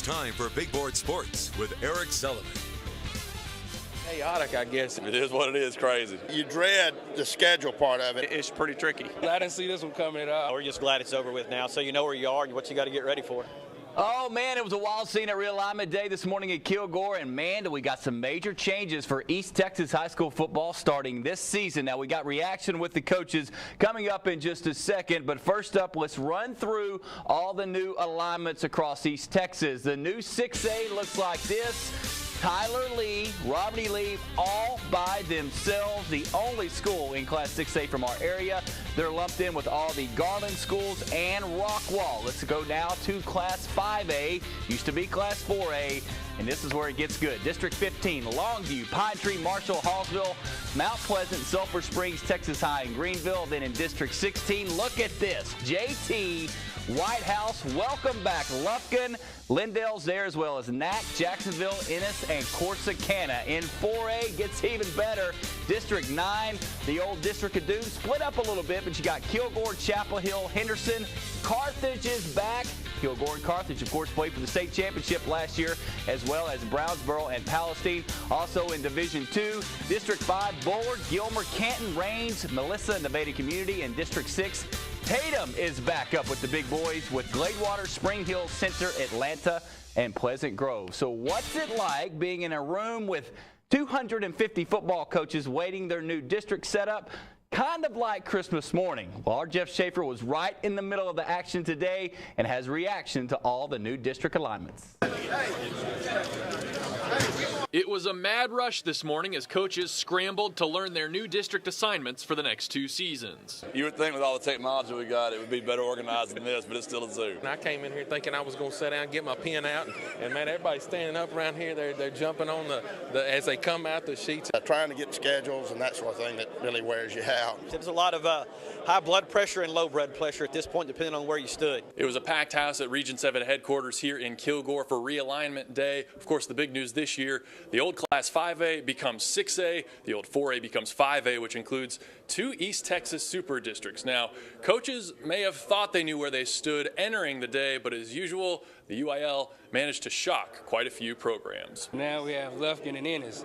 time for Big Board Sports with Eric Sullivan. Chaotic, I guess. It is what it is, crazy. You dread the schedule part of it. It's pretty tricky. I didn't see this one coming at all. We're just glad it's over with now, so you know where you are and what you got to get ready for. Oh, man, it was a wild scene at Realignment Day this morning at Kilgore, and, man, we got some major changes for East Texas high school football starting this season. Now, we got reaction with the coaches coming up in just a second, but first up, let's run through all the new alignments across East Texas. The new 6A looks like this. Tyler Lee, Robert E. Lee, all by themselves, the only school in Class 6A from our area. They're lumped in with all the Garland schools and Rockwall. Let's go now to Class 5A, used to be Class 4A, and this is where it gets good. District 15, Longview, Pine Tree, Marshall, Hallsville, Mount Pleasant, Sulphur Springs, Texas High, and Greenville. Then in District 16, look at this, JT, White House, welcome back. Lufkin, Lindale's there, as well as Knack, Jacksonville, Ennis, and Corsicana. In 4A, gets even better. District 9, the old District of Doom, split up a little bit, but you got Kilgore, Chapel Hill, Henderson. Carthage is back. Kilgore and Carthage, of course, played for the state championship last year, as well as Brownsboro and Palestine. Also in Division 2, District 5, Bullard, Gilmer, Canton, Rains, Melissa, Nevada Community, and District 6, Tatum is back up with the big boys with Gladewater, Spring Hill, Center, Atlanta, and Pleasant Grove. So what's it like being in a room with 250 football coaches waiting their new district setup? Kind of like Christmas morning. Well, our Jeff Schaefer was right in the middle of the action today and has reaction to all the new district alignments. It was a mad rush this morning as coaches scrambled to learn their new district assignments for the next 2 seasons. You would think with all the technology we got, it would be better organized than this, but it's still a zoo. And I came in here thinking I was going to sit down and get my pen out, and man, everybody's standing up around here. They're jumping on the as they come out the sheets. Trying to get schedules and that sort of thing that really wears you out. There's a lot of high blood pressure and low blood pressure at this point, depending on where you stood. It was a packed house at Region 7 headquarters here in Kilgore for Realignment Day. Of course, the big news this year, the old Class 5A becomes 6A, the old 4A becomes 5A, which includes 2 East Texas super districts. Now, coaches may have thought they knew where they stood entering the day, but as usual, the UIL managed to shock quite a few programs. Now we have Lufkin and Ennis.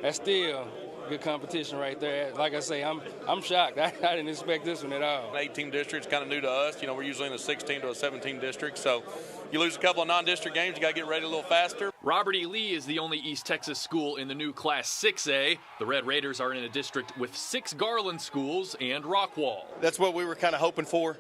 That's still good competition right there. Like I say, I'm shocked. I didn't expect this one at all. 18 districts kind of new to us. You know, we're usually in a 16 to a 17 district, so you lose a couple of non-district games, you got to get ready a little faster. Robert E. Lee is the only East Texas school in the new Class 6A. The Red Raiders are in a district with 6 Garland schools and Rockwall. That's what we were kind of hoping for.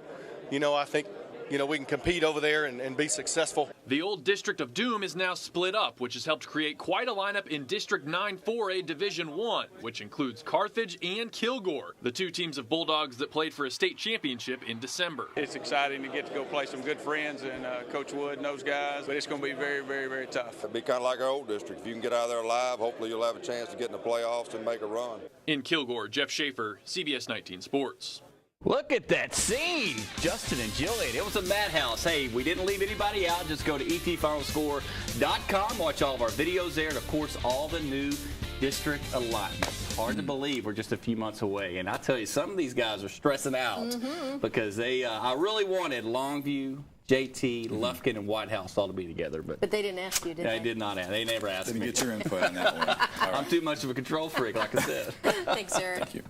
You know, I think, we can compete over there and be successful. The old District of Doom is now split up, which has helped create quite a lineup in District 9 4A Division 1, which includes Carthage and Kilgore, the 2 teams of Bulldogs that played for a state championship in December. It's exciting to get to go play some good friends and Coach Wood and those guys, but it's going to be very, very, very tough. It'll be kind of like our old district. If you can get out of there alive, hopefully you'll have a chance to get in the playoffs and make a run. In Kilgore, Jeff Schaefer, CBS 19 Sports. Look at that scene. Justin and Jillian, it was a madhouse. Hey, we didn't leave anybody out. Just go to etfinalscore.com, watch all of our videos there, and, of course, all the new district alignments. Hard to believe we're just a few months away. And I tell you, some of these guys are stressing out because they. I really wanted Longview, JT, Lufkin, and White House all to be together. But they didn't ask you, did they? They did not ask. They never asked me. Didn't get your input on that one. I'm too much of a control freak, like I said. Thanks, Eric. Thank you.